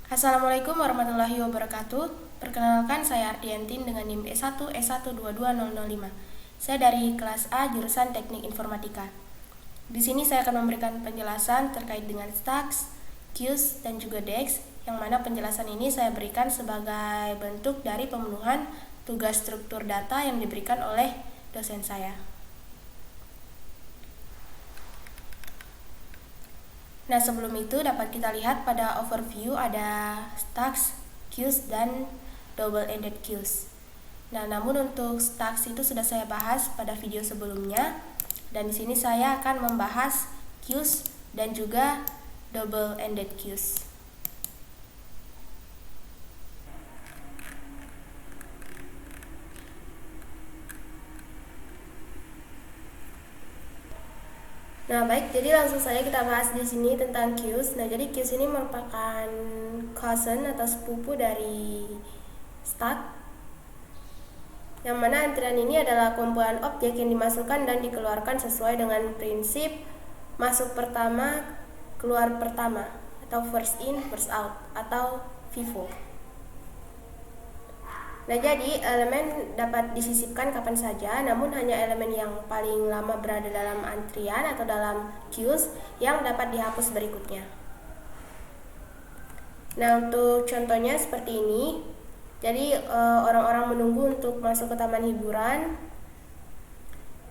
Assalamualaikum warahmatullahi wabarakatuh. Perkenalkan, saya Ardiantin dengan NIM E1S1220005. Saya dari kelas A jurusan Teknik Informatika. Di sini saya akan memberikan penjelasan terkait dengan stacks, queues, dan juga DEX, yang mana penjelasan ini saya berikan sebagai bentuk dari pemenuhan tugas struktur data yang diberikan oleh dosen saya. Nah, sebelum itu dapat kita lihat pada overview ada stacks, queues, dan double-ended queues. Nah, namun untuk stacks itu sudah saya bahas pada video sebelumnya, dan di sini saya akan membahas queues dan juga double-ended queues. Nah, baik, jadi langsung saja kita bahas di sini tentang queues. Nah, jadi queues ini merupakan cousin atau sepupu dari stack, yang mana antrian ini adalah kumpulan objek yang dimasukkan dan dikeluarkan sesuai dengan prinsip masuk pertama, keluar pertama, atau first in, first out, atau FIFO. Nah, jadi elemen dapat disisipkan kapan saja, namun hanya elemen yang paling lama berada dalam antrian atau dalam queues yang dapat dihapus berikutnya. Nah, untuk contohnya seperti ini. Jadi orang-orang menunggu untuk masuk ke taman hiburan,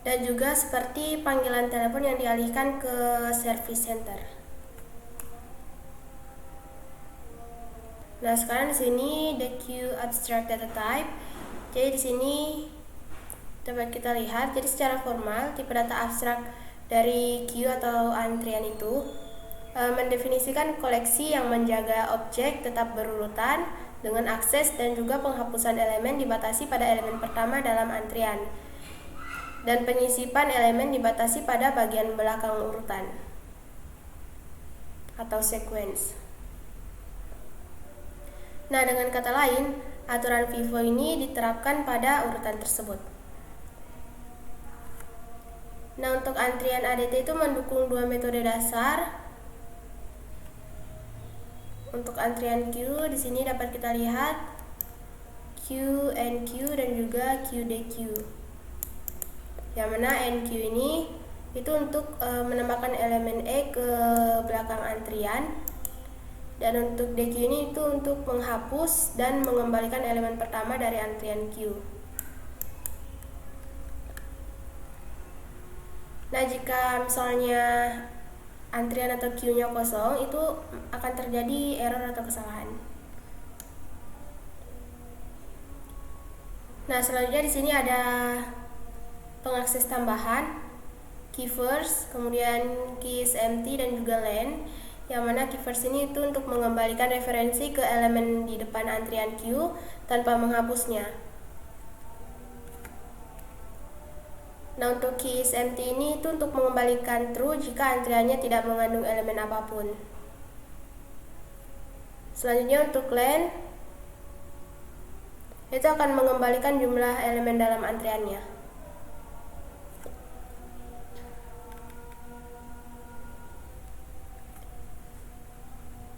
dan juga seperti panggilan telepon yang dialihkan ke service center. Nah, sekarang di sini the queue abstract data type. Jadi di sini dapat kita lihat, jadi secara formal tipe data abstrak dari queue atau antrian itu mendefinisikan koleksi yang menjaga objek tetap berurutan dengan akses dan juga penghapusan elemen dibatasi pada elemen pertama dalam antrian, dan penyisipan elemen dibatasi pada bagian belakang urutan atau sequence. Nah, dengan kata lain, aturan FIFO ini diterapkan pada urutan tersebut. Nah, untuk antrian ADT itu mendukung dua metode dasar. Untuk antrian queue di sini dapat kita lihat QNQ dan juga QDQ. Yang mana NQ ini itu untuk menambahkan elemen E ke belakang antrian, dan untuk DQ ini itu untuk menghapus dan mengembalikan elemen pertama dari antrian Q. Nah, jika misalnya antrian atau queue-nya kosong, itu akan terjadi error atau kesalahan. Nah, selanjutnya di sini ada pengakses tambahan, key first, kemudian keys empty, dan juga len. Yang mana key first ini itu untuk mengembalikan referensi ke elemen di depan antrian queue tanpa menghapusnya. Nah, untuk keys empty ini itu untuk mengembalikan true jika antriannya tidak mengandung elemen apapun. Selanjutnya untuk len, itu akan mengembalikan jumlah elemen dalam antriannya.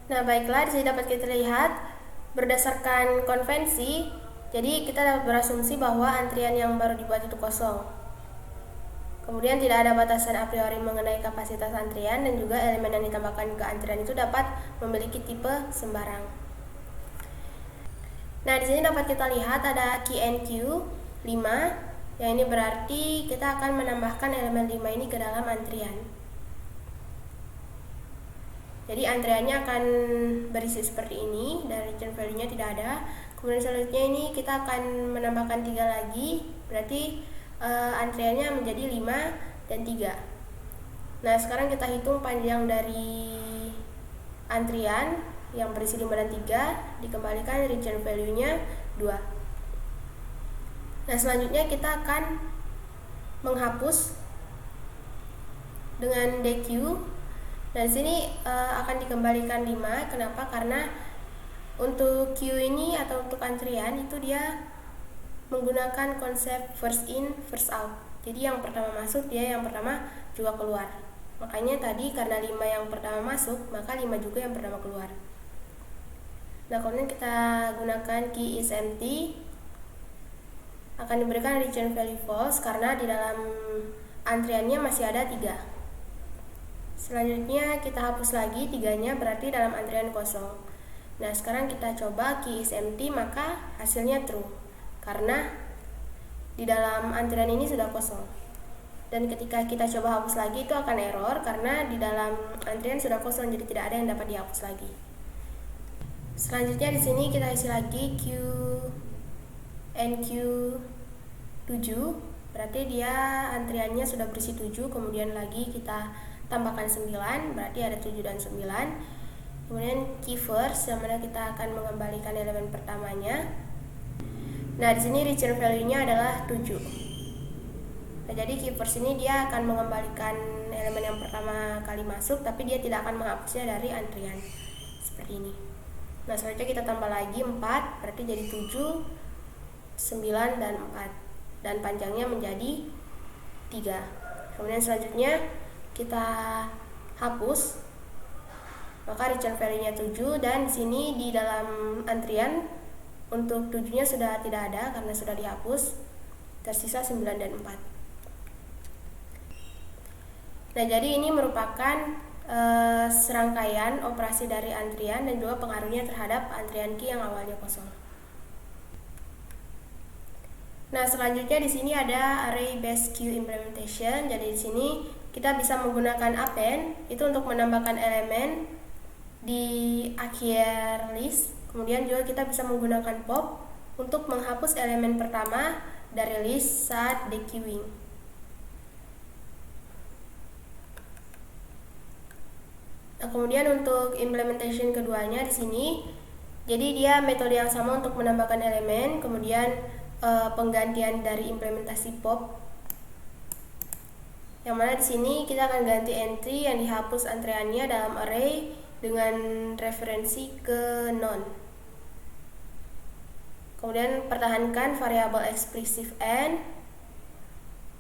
Nah, baiklah, di sini dapat kita lihat berdasarkan konvensi, jadi kita dapat berasumsi bahwa antrian yang baru dibuat itu kosong. Kemudian tidak ada batasan a priori mengenai kapasitas antrian, dan juga elemen yang ditambahkan ke antrian itu dapat memiliki tipe sembarang. Nah, di sini dapat kita lihat ada QNQ 5, yang ini berarti kita akan menambahkan elemen 5 ini ke dalam antrian. Jadi antriannya akan berisi seperti ini, dan return value-nya tidak ada. Kemudian selanjutnya ini kita akan menambahkan 3 lagi, berarti antriannya menjadi 5 dan 3. Nah, sekarang kita hitung panjang dari antrian yang berisi 5 dan 3, dikembalikan return value-nya 2. Nah, selanjutnya kita akan menghapus dengan DQ. Dan di sini akan dikembalikan 5. Kenapa? Karena untuk queue ini atau untuk antrian itu dia menggunakan konsep first in, first out. Jadi yang pertama masuk, dia yang pertama juga keluar. Makanya tadi karena 5 yang pertama masuk, maka 5 juga yang pertama keluar. Nah, kemudian kita gunakan key is empty, akan diberikan return value false karena di dalam antriannya masih ada 3. Selanjutnya kita hapus lagi 3-nya, berarti dalam antrian kosong. Nah, sekarang kita coba key is empty, maka hasilnya true karena di dalam antrian ini sudah kosong. Dan ketika kita coba hapus lagi itu akan error karena di dalam antrian sudah kosong, jadi tidak ada yang dapat dihapus lagi. Selanjutnya di sini kita isi lagi Q NQ 7, berarti dia antriannya sudah berisi 7, kemudian lagi kita tambahkan 9, berarti ada 7 dan 9. Kemudian key first, yang mana kita akan mengembalikan elemen pertamanya. Nah, di sini return value-nya adalah 7. Nah, jadi key first ini dia akan mengembalikan elemen yang pertama kali masuk, tapi dia tidak akan menghapusnya dari antrian. Seperti ini. Nah, selanjutnya kita tambah lagi 4, berarti jadi 7, 9, dan 4. Dan panjangnya menjadi 3. Kemudian selanjutnya kita hapus, maka return value-nya 7, dan di sini di dalam antrian untuk 7-nya sudah tidak ada karena sudah dihapus, tersisa 9 dan 4. Nah, jadi ini merupakan serangkaian operasi dari antrian dan juga pengaruhnya terhadap antrian key yang awalnya kosong. Nah, selanjutnya di sini ada array based queue implementation. Jadi di sini kita bisa menggunakan append itu untuk menambahkan elemen di akhir list. Kemudian juga kita bisa menggunakan pop untuk menghapus elemen pertama dari list saat dequeuing. Nah, kemudian untuk implementation keduanya di sini, jadi dia metode yang sama untuk menambahkan elemen, kemudian penggantian dari implementasi pop. Yang mana di sini kita akan ganti entry yang dihapus antreannya dalam array dengan referensi ke none. Kemudian pertahankan variabel explicit n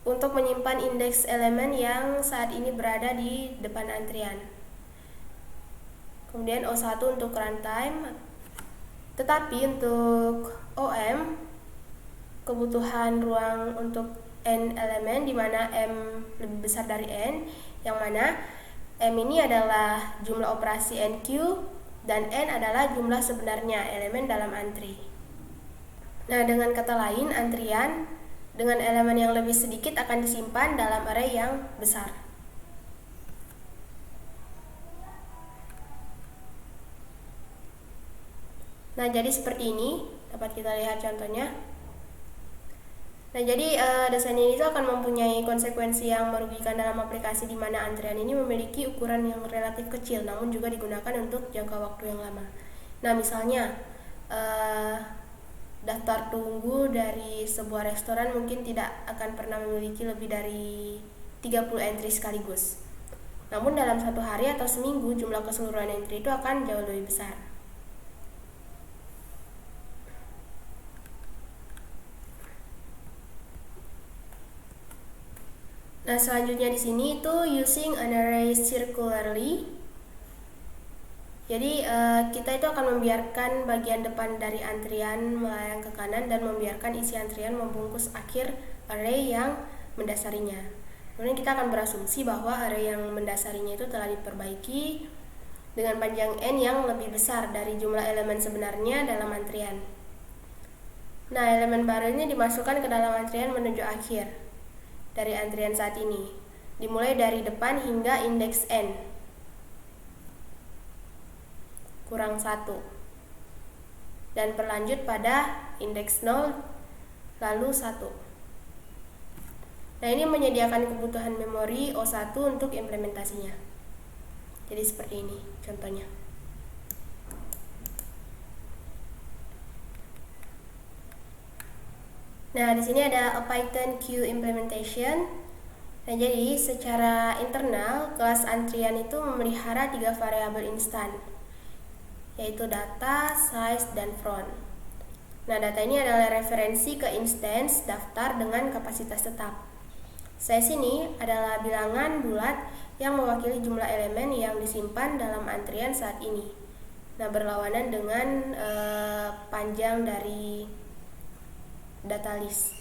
untuk menyimpan indeks elemen yang saat ini berada di depan antrian. Kemudian O1 untuk runtime, tetapi untuk OM kebutuhan ruang untuk n elemen di mana m lebih besar dari n, yang mana m ini adalah jumlah operasi NQ dan n adalah jumlah sebenarnya elemen dalam antri. Nah, dengan kata lain, antrian dengan elemen yang lebih sedikit akan disimpan dalam array yang besar. Nah, jadi seperti ini dapat kita lihat contohnya. Nah, jadi desain ini akan mempunyai konsekuensi yang merugikan dalam aplikasi di mana antrian ini memiliki ukuran yang relatif kecil, namun juga digunakan untuk jangka waktu yang lama. Nah, misalnya daftar tunggu dari sebuah restoran mungkin tidak akan pernah memiliki lebih dari 30 entry sekaligus. Namun dalam satu hari atau seminggu jumlah keseluruhan entry itu akan jauh lebih besar. Nah, selanjutnya di sini itu using an array circularly. Jadi kita itu akan membiarkan bagian depan dari antrian melayang ke kanan dan membiarkan isi antrian membungkus akhir array yang mendasarinya. Kemudian kita akan berasumsi bahwa array yang mendasarinya itu telah diperbaiki dengan panjang n yang lebih besar dari jumlah elemen sebenarnya dalam antrian. Nah, elemen barunya dimasukkan ke dalam antrian menuju akhir dari antrian saat ini, dimulai dari depan hingga indeks n kurang 1 dan berlanjut pada indeks 0 lalu 1. Nah, ini menyediakan kebutuhan memori O1 untuk implementasinya. Jadi seperti ini contohnya. Nah, di sini ada a Python queue implementation. Nah, jadi secara internal kelas antrian itu memelihara 3 variabel instan, yaitu data, size, dan front. Nah, data ini adalah referensi ke instance daftar dengan kapasitas tetap. Size ini adalah bilangan bulat yang mewakili jumlah elemen yang disimpan dalam antrian saat ini. Nah, berlawanan dengan panjang dari data list.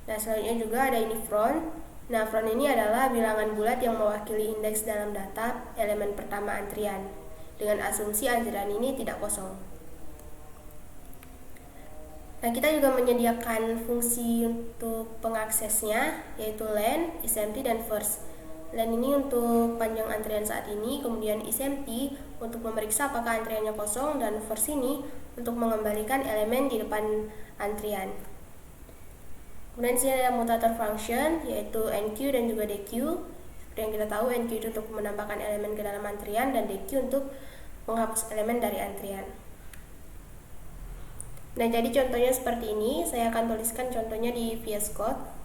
Nah, selanjutnya juga ada ini front. Nah, front ini adalah bilangan bulat yang mewakili indeks dalam data elemen pertama antrian, dengan asumsi antrian ini tidak kosong. Nah, kita juga menyediakan fungsi untuk pengaksesnya, yaitu len, isempty, dan first. Len ini untuk panjang antrian saat ini, kemudian isempty untuk memeriksa apakah antriannya kosong, dan first ini untuk mengembalikan elemen di depan antrian. Kemudian sini ada mutator function, yaitu enq dan juga deq. Seperti yang kita tahu, enq itu untuk menambahkan elemen ke dalam antrian, dan deq untuk menghapus elemen dari antrian. Nah, jadi contohnya seperti ini. Saya akan tuliskan contohnya di VS Code.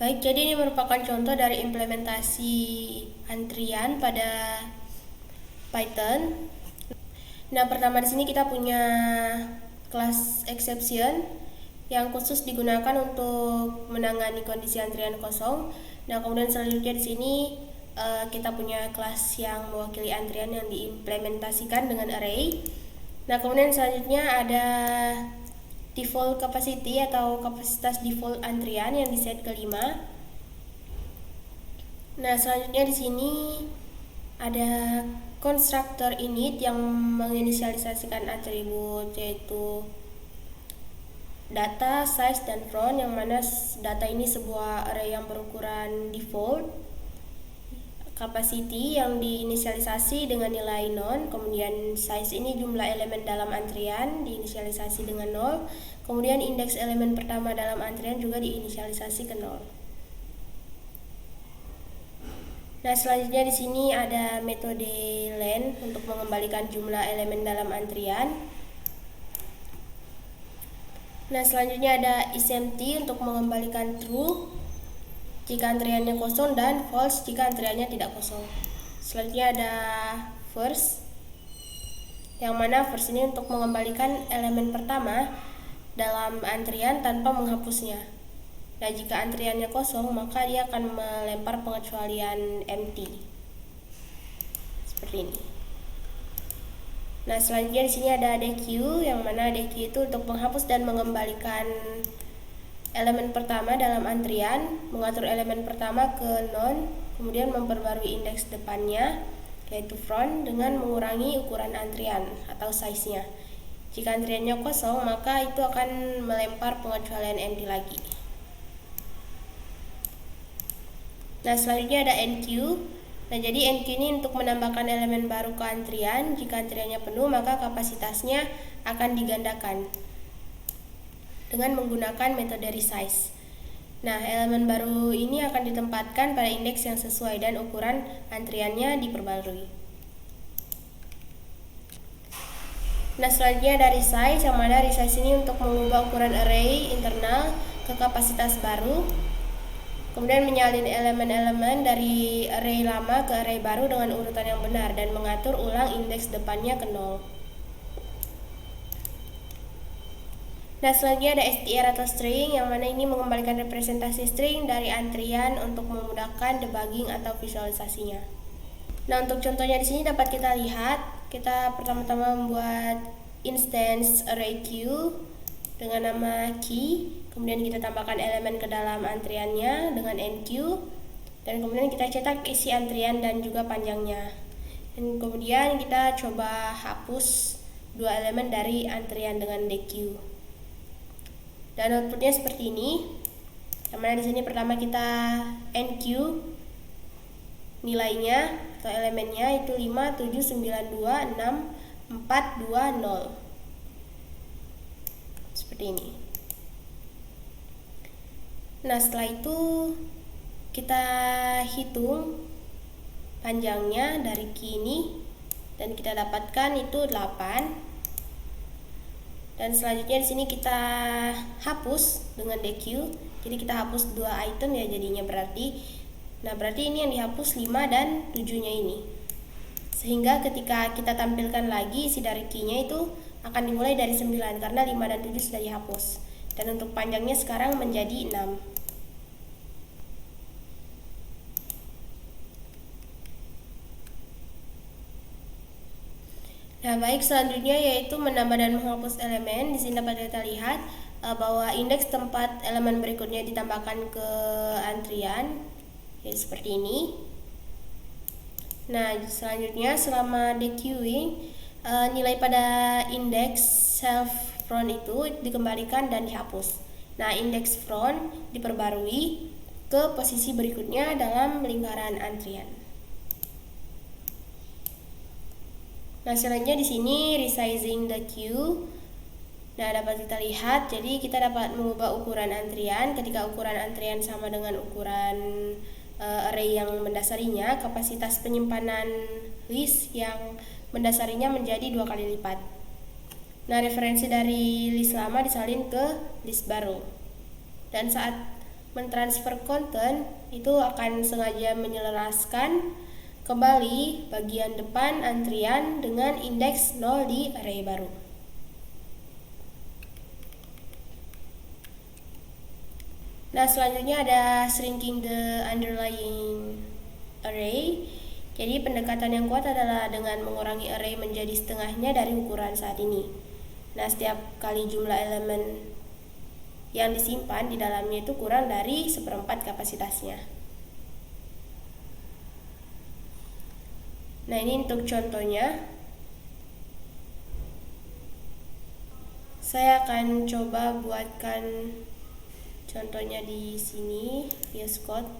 Baik, jadi ini merupakan contoh dari implementasi antrian pada Python. Nah, pertama di sini kita punya kelas exception yang khusus digunakan untuk menangani kondisi antrian kosong. Nah, kemudian selanjutnya di sini kita punya kelas yang mewakili antrian yang diimplementasikan dengan array. Nah, kemudian selanjutnya ada default capacity atau kapasitas default antrian yang diset ke 5. Nah, selanjutnya di sini ada constructor init yang menginisialisasikan atribut yaitu data, size, dan front, yang mana data ini sebuah array yang berukuran default. Capacity yang diinisialisasi dengan nilai non, kemudian size ini jumlah elemen dalam antrian diinisialisasi dengan 0, kemudian indeks elemen pertama dalam antrian juga diinisialisasi ke 0. Nah, selanjutnya di sini ada metode len untuk mengembalikan jumlah elemen dalam antrian. Nah, selanjutnya ada isEmpty untuk mengembalikan true jika antriannya kosong dan false jika antriannya tidak kosong. Selanjutnya ada first, yang mana first ini untuk mengembalikan elemen pertama dalam antrian tanpa menghapusnya. Nah, jika antriannya kosong maka dia akan melempar pengecualian empty seperti ini. Nah, selanjutnya di sini ada deq, yang mana deq itu untuk menghapus dan mengembalikan elemen pertama dalam antrian, mengatur elemen pertama ke non, kemudian memperbarui indeks depannya yaitu front dengan mengurangi ukuran antrian atau size-nya. Jika antriannya kosong maka itu akan melempar pengecualian empty lagi. Nah, selanjutnya ada enq. Nah, jadi enq ini untuk menambahkan elemen baru ke antrian. Jika antriannya penuh maka kapasitasnya akan digandakan dengan menggunakan metode resize. Nah, elemen baru ini akan ditempatkan pada indeks yang sesuai dan ukuran antriannya diperbarui. Nah, selanjutnya ada resize, yang mana resize ini untuk mengubah ukuran array internal ke kapasitas baru, kemudian menyalin elemen-elemen dari array lama ke array baru dengan urutan yang benar dan mengatur ulang indeks depannya ke 0. Nah, selanjutnya ada str atau string, yang mana ini mengembalikan representasi string dari antrian untuk memudahkan debugging atau visualisasinya. Nah, untuk contohnya di sini dapat kita lihat, kita pertama-tama membuat instance array queue dengan nama key, kemudian kita tambahkan elemen ke dalam antriannya dengan enq, dan kemudian kita cetak isi antrian dan juga panjangnya. Dan kemudian kita coba hapus dua elemen dari antrian dengan deq. Dan outputnya seperti ini. Yang mana di sini pertama kita enq nilainya atau elemennya itu 5, 7, 9, 2, 6, 4, 2, 0. Seperti ini. Nah, setelah itu kita hitung panjangnya dari key ini dan kita dapatkan itu 8. Dan selanjutnya di sini kita hapus dengan deq. Jadi kita hapus dua item ya jadinya berarti. Nah, berarti ini yang dihapus 5 dan 7-nya ini. Sehingga ketika kita tampilkan lagi isi dari key-nya itu akan dimulai dari 9 karena 5 dan 7 sudah dihapus. Dan untuk panjangnya sekarang menjadi 6. Nah, baik, selanjutnya yaitu menambah dan menghapus elemen. Di sini dapat kita lihat bahwa indeks tempat elemen berikutnya ditambahkan ke antrian ya, seperti ini. Nah, selanjutnya selama dequeuing nilai pada indeks self front itu dikembalikan dan dihapus. Nah, indeks front diperbarui ke posisi berikutnya dalam lingkaran antrian. Nah, selanjutnya di sini resizing the queue. Nah, dapat kita lihat, jadi kita dapat mengubah ukuran antrian. Ketika ukuran antrian sama dengan ukuran array yang mendasarinya, kapasitas penyimpanan list yang mendasarinya menjadi 2 kali lipat. Nah, referensi dari list lama disalin ke list baru. Dan saat mentransfer konten itu akan sengaja menyelaraskan kembali bagian depan antrian dengan indeks 0 di array baru. Nah, selanjutnya ada shrinking the underlying array. Jadi pendekatan yang kuat adalah dengan mengurangi array menjadi setengahnya dari ukuran saat ini. Nah, setiap kali jumlah elemen yang disimpan di dalamnya itu kurang dari 1/4 kapasitasnya. Nah, ini untuk contohnya. Saya akan coba buatkan contohnya di sini, VS Code.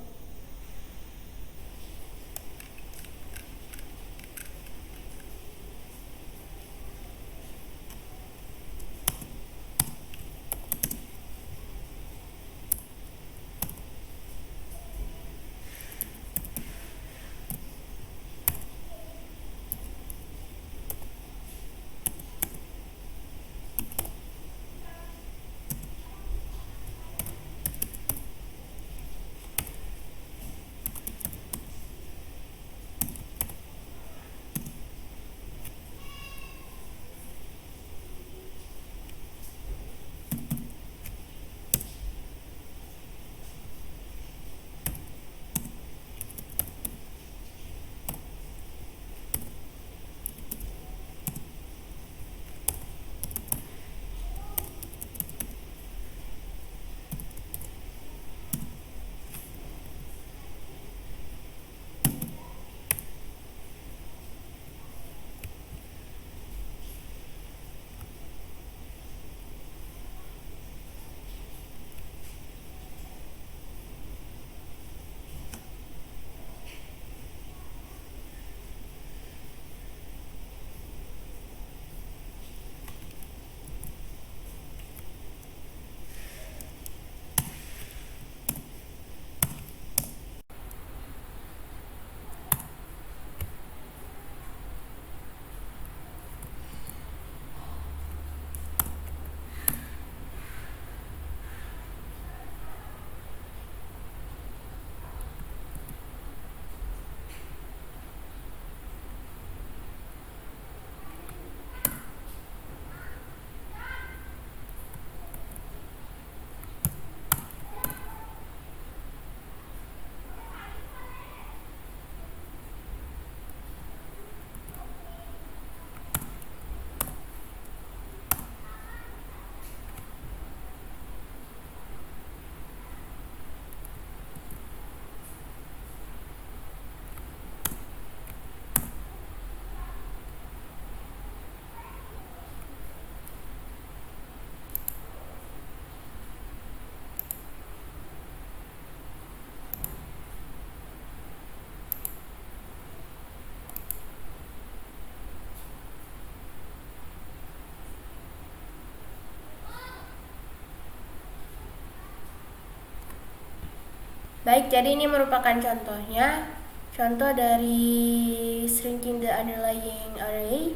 Baik, jadi ini merupakan contohnya. Contoh dari shrinking the underlying array,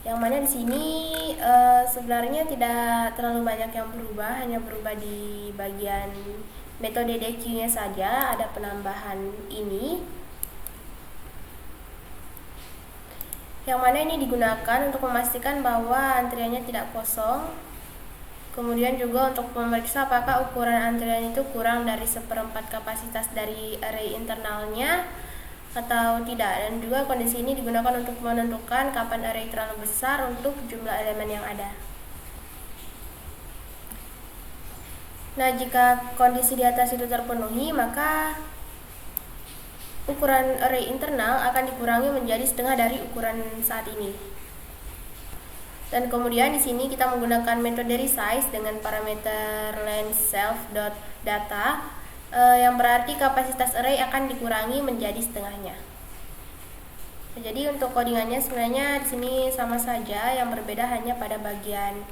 yang mana di sini sebenarnya tidak terlalu banyak yang berubah, hanya berubah di bagian metode DQ-nya saja, ada penambahan ini. Yang mana ini digunakan untuk memastikan bahwa antriannya tidak kosong. Kemudian juga untuk memeriksa apakah ukuran antrian itu kurang dari 1/4 kapasitas dari array internalnya atau tidak. Dan juga kondisi ini digunakan untuk menentukan kapan array terlalu besar untuk jumlah elemen yang ada. Nah, jika kondisi di atas itu terpenuhi, maka ukuran array internal akan dikurangi menjadi setengah dari ukuran saat ini. Dan kemudian di sini kita menggunakan metode resize dengan parameter length_self.data yang berarti kapasitas array akan dikurangi menjadi setengahnya. Nah, jadi untuk codingannya sebenarnya di sini sama saja, yang berbeda hanya pada bagian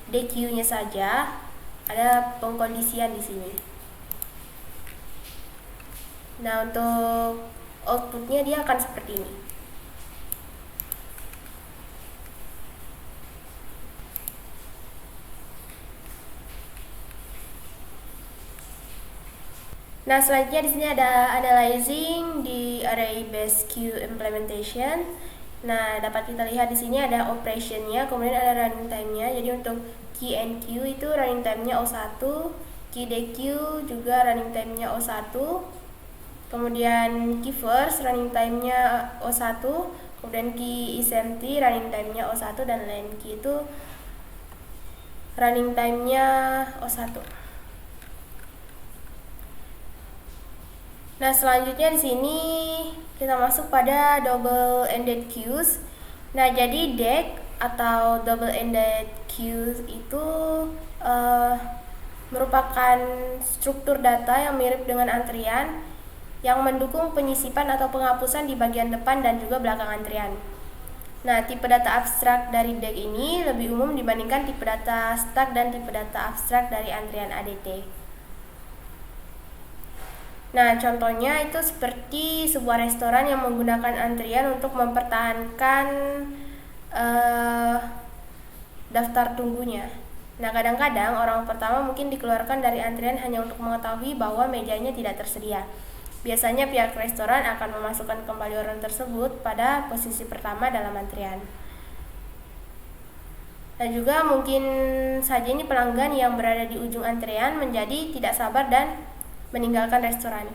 DQ-nya saja. Ada pengkondisian di sini. Nah, untuk outputnya dia akan seperti ini. Nah, selanjutnya di sini ada analyzing di array based queue implementation. Nah, dapat kita lihat di sini ada operationnya, kemudian ada running time-nya. Jadi untuk key and queue itu running time-nya O1, key deq juga running time-nya O1. Kemudian key first running time-nya O1, kemudian key is empty running time-nya O1, dan len key itu running time-nya O1. Nah, selanjutnya di sini kita masuk pada double ended queues. Nah, jadi deq atau double ended queues itu merupakan struktur data yang mirip dengan antrian yang mendukung penyisipan atau penghapusan di bagian depan dan juga belakang antrian. Nah, tipe data abstrak dari deq ini lebih umum dibandingkan tipe data stack dan tipe data abstrak dari antrian ADT. Nah, contohnya itu seperti sebuah restoran yang menggunakan antrian untuk mempertahankan daftar tunggunya. Nah, kadang-kadang orang pertama mungkin dikeluarkan dari antrian hanya untuk mengetahui bahwa mejanya tidak tersedia. Biasanya pihak restoran akan memasukkan kembali orang tersebut pada posisi pertama dalam antrian. Dan juga mungkin saja ini pelanggan yang berada di ujung antrian menjadi tidak sabar dan meninggalkan restoran.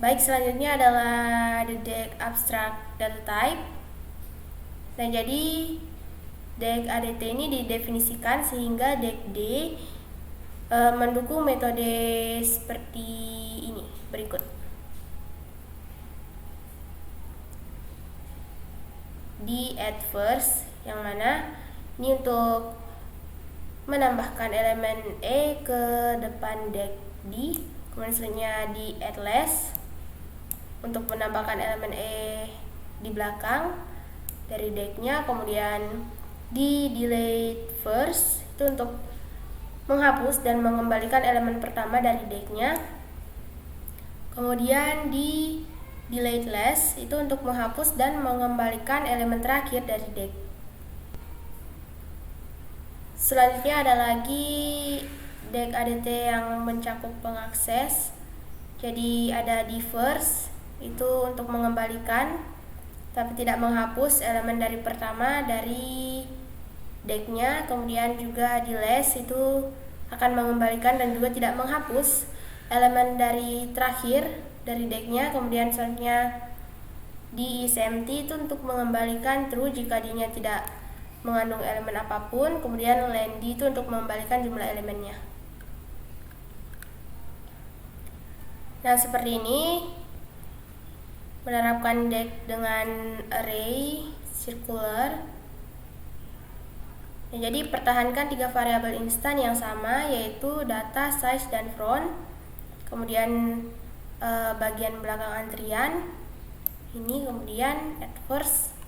Baik, selanjutnya adalah the deq abstract data type. Nah, jadi deq ADT ini didefinisikan sehingga deq D mendukung metode seperti ini berikut. Di add first, yang mana ini untuk menambahkan elemen E ke depan deq D. Kemudian selanjutnya di add last untuk menambahkan elemen E di belakang dari deq-nya. Kemudian di delete first itu untuk menghapus dan mengembalikan elemen pertama dari deq-nya. Kemudian di delete last itu untuk menghapus dan mengembalikan elemen terakhir dari deq. Selanjutnya ada lagi deq ADT yang mencakup pengakses. Jadi ada di first itu untuk mengembalikan tapi tidak menghapus elemen dari pertama dari deq-nya. Kemudian juga di last itu akan mengembalikan dan juga tidak menghapus elemen dari terakhir dari deq-nya. Kemudian selanjutnya di is empty itu untuk mengembalikan true jika D-nya tidak mengandung elemen apapun. Kemudian len D itu untuk mengembalikan jumlah elemennya. Nah, seperti ini menerapkan deq dengan array circular. Nah, jadi pertahankan 3 variabel instan yang sama, yaitu data, size, dan front. Kemudian bagian belakang antrian ini, kemudian at first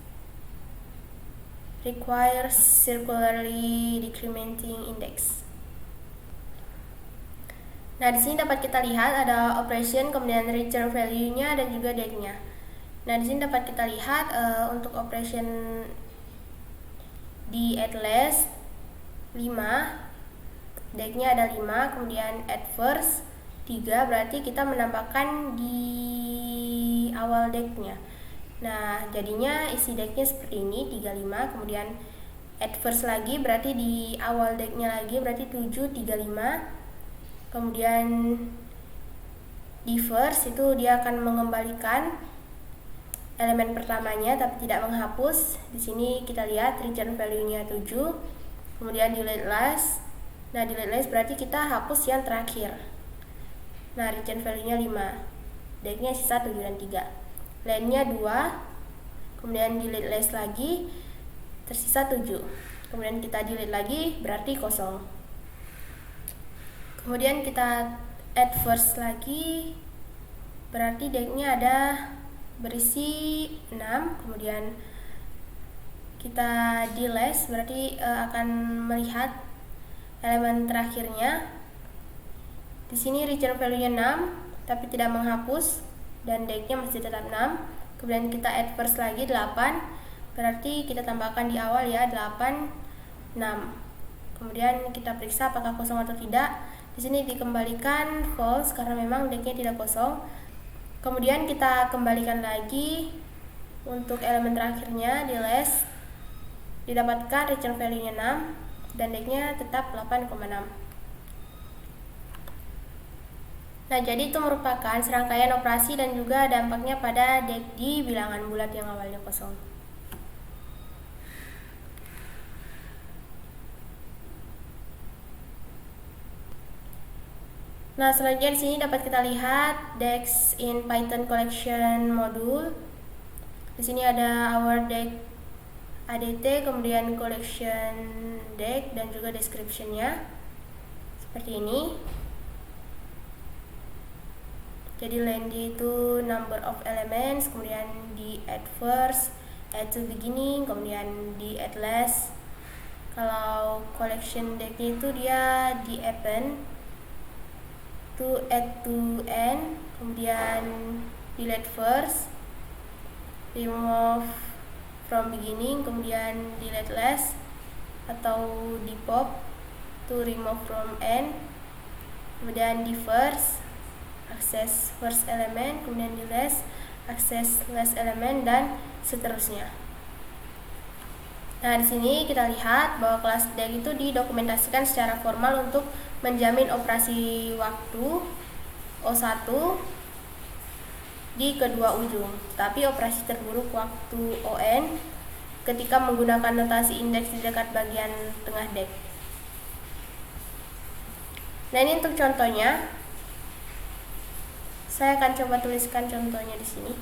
requires circularly decrementing index. Nah, di sini dapat kita lihat ada operation, kemudian return value-nya dan juga deq-nya. Nah, di sini dapat kita lihat untuk operation di add last 5, deq-nya ada 5, kemudian add first 3, berarti kita menambahkan di awal deq-nya. Nah, jadinya isi deq-nya seperti ini 35, kemudian add first lagi berarti di awal deq-nya lagi berarti 7, 35. Kemudian di first itu dia akan mengembalikan elemen pertamanya tapi tidak menghapus. Di sini kita lihat return value-nya 7. Kemudian delete last. Nah, delete last berarti kita hapus yang terakhir. Nah, return value-nya 5. Deq-nya sisa 7 dan 3. Len-nya 2. Kemudian delete last lagi, tersisa 7. Kemudian kita delete lagi berarti kosong. Kemudian kita add first lagi, berarti deq-nya ada berisi 6. Kemudian kita delete berarti akan melihat elemen terakhirnya. Di sini return value-nya 6 tapi tidak menghapus dan deq-nya masih tetap 6. Kemudian kita add first lagi 8, berarti kita tambahkan di awal ya 8 6. Kemudian kita periksa apakah kosong atau tidak. Di sini dikembalikan false karena memang decknya tidak kosong. Kemudian kita kembalikan lagi untuk elemen terakhirnya di list, didapatkan return value-nya 6 dan decknya tetap 8,6. Nah, jadi itu merupakan serangkaian operasi dan juga dampaknya pada deck di bilangan bulat yang awalnya kosong. Nah, selanjutnya di sini dapat kita lihat decks in Python collection module. Di sini ada our deck ADT, kemudian collection deck dan juga description-nya. Seperti ini. Jadi length itu number of elements, kemudian di add first, add to beginning, kemudian di add last. Kalau collection deck itu dia di append to add to end, kemudian delete first, remove from beginning, kemudian delete last, atau di pop to remove from end, kemudian di first akses first element, kemudian di last akses last element, dan seterusnya. Nah, di sini kita lihat bahwa kelas deck itu didokumentasikan secara formal untuk menjamin operasi waktu O1 di kedua ujung, tapi operasi terburuk waktu ON ketika menggunakan notasi indeks di dekat bagian tengah deck. Nah, ini untuk contohnya. Saya akan coba tuliskan contohnya di sini.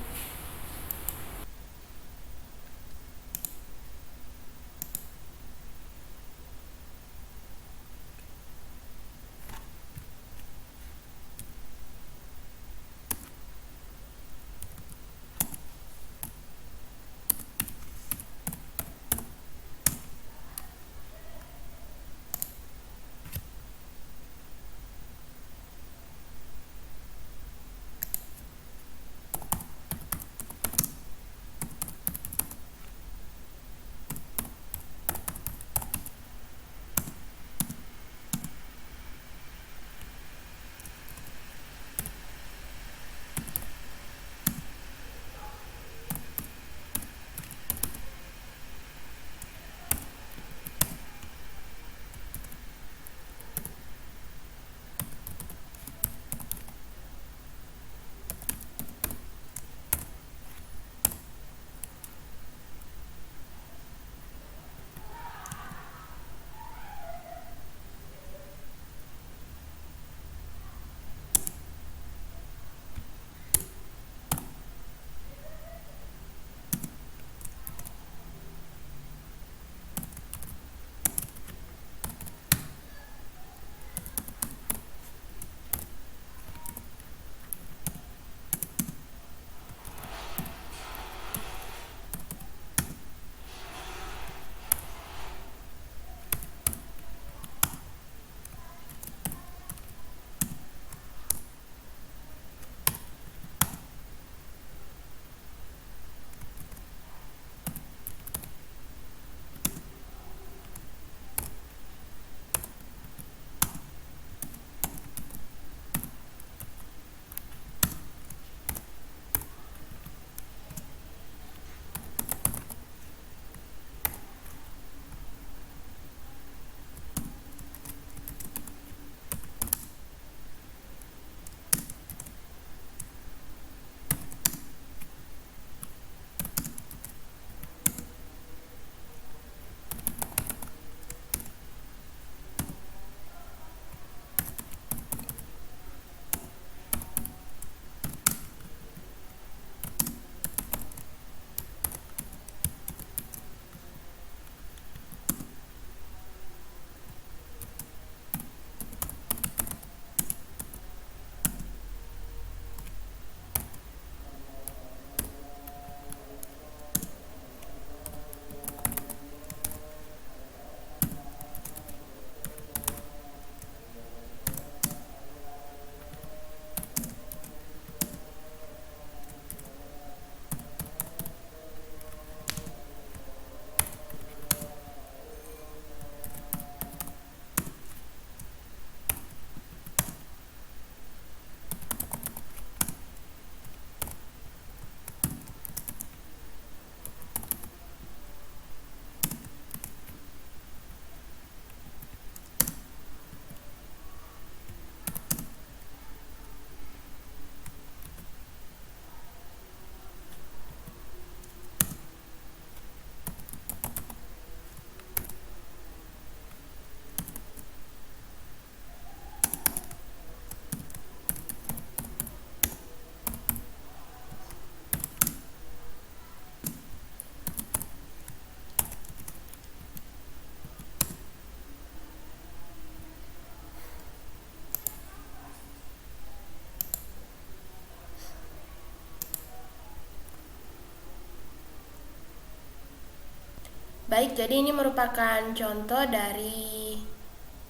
Baik, jadi ini merupakan contoh dari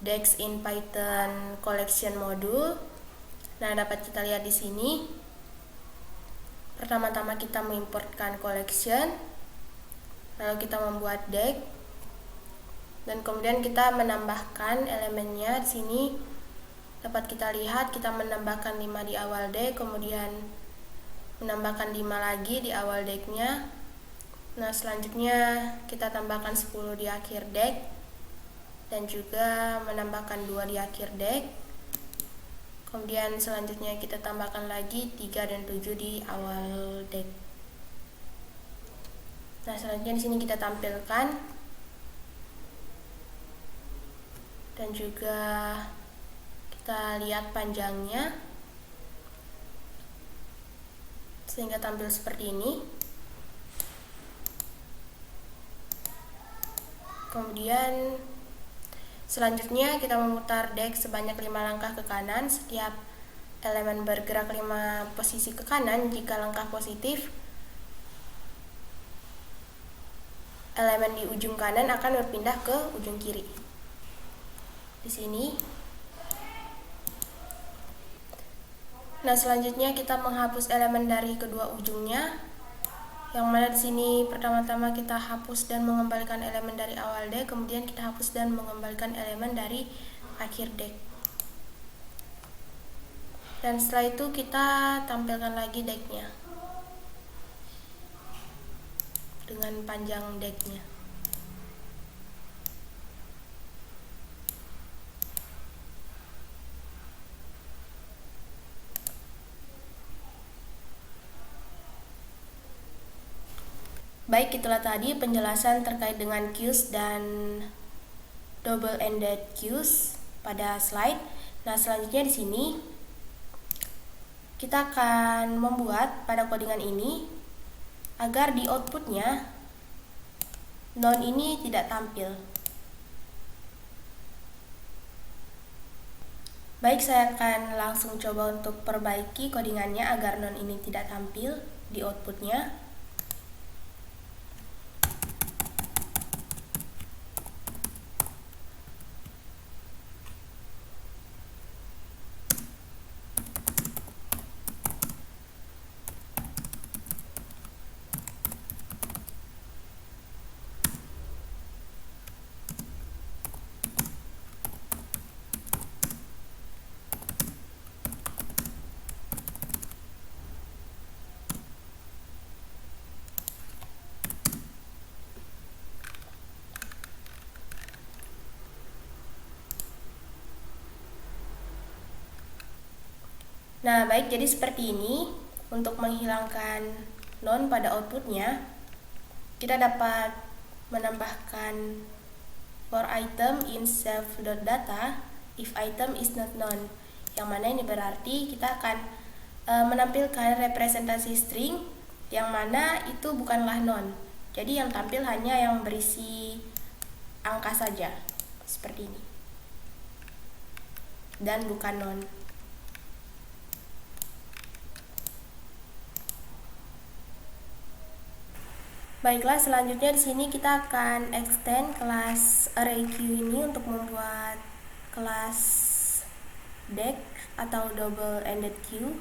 DEX in Python collection module. Nah, dapat kita lihat di sini. Pertama-tama kita mengimpортkan collection, lalu kita membuat DEX, dan kemudian kita menambahkan elemennya. Di sini dapat kita lihat kita menambahkan 5 di awal DEX, kemudian menambahkan 5 lagi di awal DEX-nya. Nah, selanjutnya kita tambahkan 10 di akhir DEX dan juga menambahkan 2 di akhir DEX. Kemudian selanjutnya kita tambahkan lagi 3 dan 7 di awal DEX. Nah, selanjutnya di sini kita tampilkan dan juga kita lihat panjangnya sehingga tampil seperti ini. Kemudian selanjutnya kita memutar DEX sebanyak 5 langkah ke kanan. Setiap elemen bergerak 5 posisi ke kanan. Jika langkah positif, elemen di ujung kanan akan berpindah ke ujung kiri. Di sini. Nah, selanjutnya kita menghapus elemen dari kedua ujungnya. Yang mana di sini pertama-tama kita hapus dan mengembalikan elemen dari awal DEX, kemudian kita hapus dan mengembalikan elemen dari akhir DEX. Dan setelah itu kita tampilkan lagi DEX-nya dengan panjang DEX-nya. Baik, itulah tadi penjelasan terkait dengan queues dan double-ended queues pada slide. Nah, selanjutnya di sini kita akan membuat pada codingan ini agar di outputnya non ini tidak tampil. Baik, saya akan langsung coba untuk perbaiki codingannya agar non ini tidak tampil di outputnya. Nah, baik, jadi seperti ini. Untuk menghilangkan non pada outputnya, kita dapat menambahkan for item in self.data if item is not known, yang mana ini berarti kita akan menampilkan representasi string yang mana itu bukanlah non. Jadi yang tampil hanya yang berisi angka saja, seperti ini, dan bukan non. Baiklah, selanjutnya di sini kita akan extend kelas ArrayQ ini untuk membuat kelas DEX atau double-ended queue.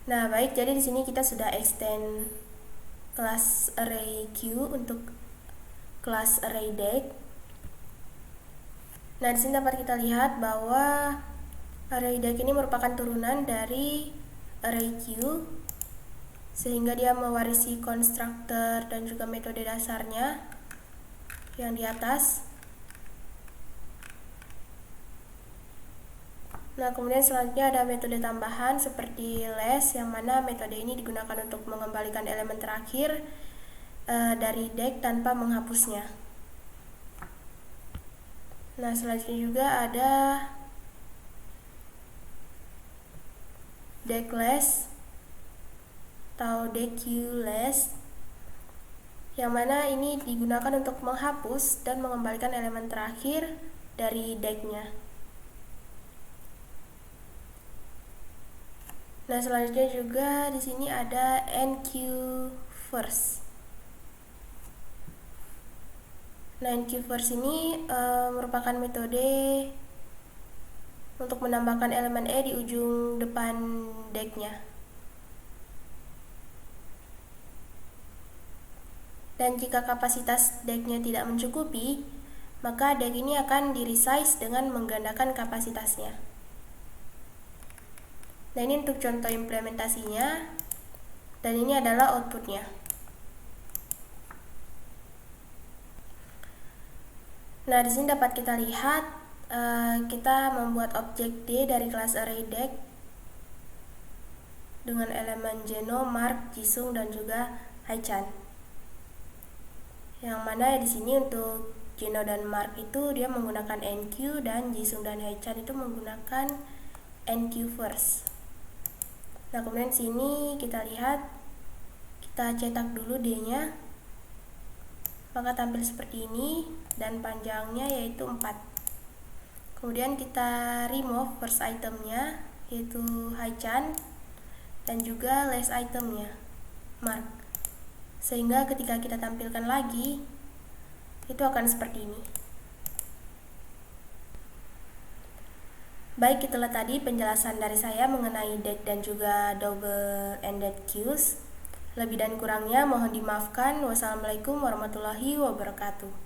Nah, baik, jadi di sini kita sudah extend kelas array Q untuk kelas array deck. Nah, di sini dapat kita lihat bahwa array deck ini merupakan turunan dari array Q, sehingga dia mewarisi konstruktor dan juga metode dasarnya yang di atas. Nah, kemudian selanjutnya ada metode tambahan seperti less, yang mana metode ini digunakan untuk mengembalikan elemen terakhir dari deck tanpa menghapusnya. Nah, selanjutnya juga ada deck less atau deck less, yang mana ini digunakan untuk menghapus dan mengembalikan elemen terakhir dari decknya. Nah, selanjutnya juga di sini ada NQ first. Nah, NQ first ini merupakan metode untuk menambahkan elemen E di ujung depan decknya. Dan jika kapasitas decknya tidak mencukupi, maka deck ini akan di-resize dengan menggandakan kapasitasnya. Nah, ini untuk contoh implementasinya, dan ini adalah outputnya. Nah, di sini dapat kita lihat kita membuat objek D dari kelas array deck dengan elemen Geno, Mark, Jisung, dan juga Haichan. Yang mana di sini untuk Geno dan Mark itu dia menggunakan NQ, dan Jisung dan Haichan itu menggunakan NQ first. Nah, kemudian sini kita lihat, kita cetak dulu D-nya, maka tampil seperti ini, dan panjangnya yaitu 4. Kemudian kita remove first itemnya, yaitu Haichan, dan juga last itemnya, Mark, sehingga ketika kita tampilkan lagi, itu akan seperti ini. Baik, itulah tadi penjelasan dari saya mengenai deck dan juga double ended queues. Lebih dan kurangnya mohon dimaafkan. Wassalamualaikum warahmatullahi wabarakatuh.